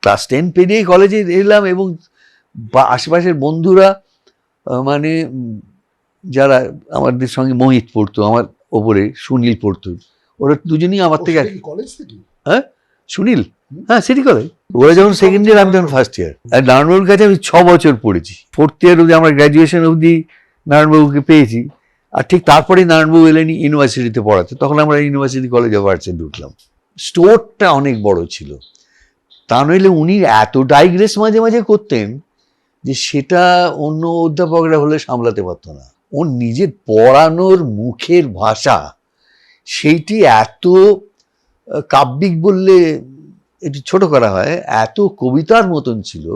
Class 10 পেরিয়েই কলেজে এলাম, এবং আশেপাশের বন্ধুরা মানে যারা আমাদের সঙ্গে মোহিত পড়তো, আমার ওপরে সুনীল পড়তো, ওরা দুজনেই আমার থেকে। কলেজ থেকে? হ্যাঁ, সুনীল, হ্যাঁ সিটি কলেজ। ওরা যখন সেকেন্ড ইয়ার, আমি তখন ফার্স্ট ইয়ার। আর নারায়ণবাবুর কাছে আমি 6 বছর পড়েছি। 4th ইয়ার অবধি, আমরা গ্র্যাজুয়েশন অবধি নারায়ণবাবুকে পেয়েছি। আর ঠিক তারপরে নারায়ণবাবু এলেন ইউনিভার্সিটিতে পড়াতে, তখন আমরা ইউনিভার্সিটি কলেজ অফ আর্টসে ঢুকলাম। স্টোরটা অনেক বড় ছিল, তা নইলে উনি এত ডাইগ্রেস মাঝে মাঝে করতেন যে সেটা অন্য অধ্যাপকরা হলে সামলাতে পারতো না। ওর নিজের পড়ানোর মুখের ভাষা, সেইটি এত কাব্যিক বললে এটি ছোট করা হয়, এত কবিতার মতন ছিল।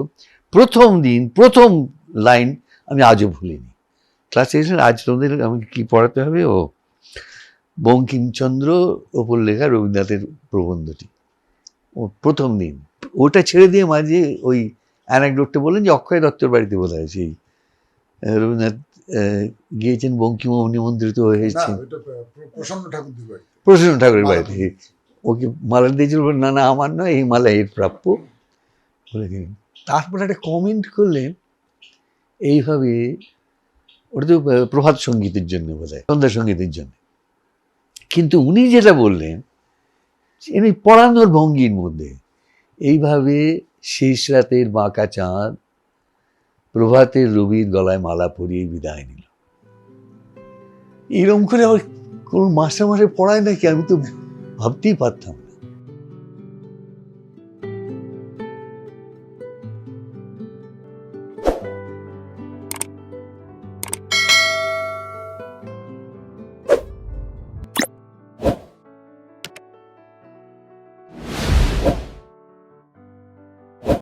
প্রথম দিন প্রথম লাইন আমি আজও ভুলিনি। ক্লাসে এসে, আজ তোমাদের আমি কি পড়াতে হবে? ও বঙ্কিমচন্দ্র ওপর লেখা রবীন্দ্রনাথের প্রবন্ধটি, ও প্রথম দিন। ওটা ছেড়ে দিয়ে মাঝে ওই অ্যানেকডোটটা বললেন যে অক্ষয় দত্তর বাড়িতে বোধ হয় সেই রবীন্দ্রনাথ গিয়েছেন, বঙ্কিম নিমন্ত্রিত হয়েছেন প্রসন্ন ঠাকুরের বাড়িতে। ওকে মালা দিয়েছিল, না না আমার নয়, এই মালা এর প্রাপ্য বলে দিলেন। তারপর একটা কমেন্ট করলেন এইভাবে, ওটা তো প্রভাত সঙ্গীতের জন্য বোধ হয়, সন্ধ্যা সঙ্গীতের জন্য। কিন্তু উনি যেটা বললেন, এমনি পড়ানোর ভঙ্গির মধ্যে, এইভাবে শেষ রাতের বাঁকা চাঁদ প্রভাতের রবির গলায় মালা পরিয়ে বিদায় নিল। এরকম করে আবার কোন মাস্টার পড়ায় নাকি, আমি তো ভাবতেই পারতাম।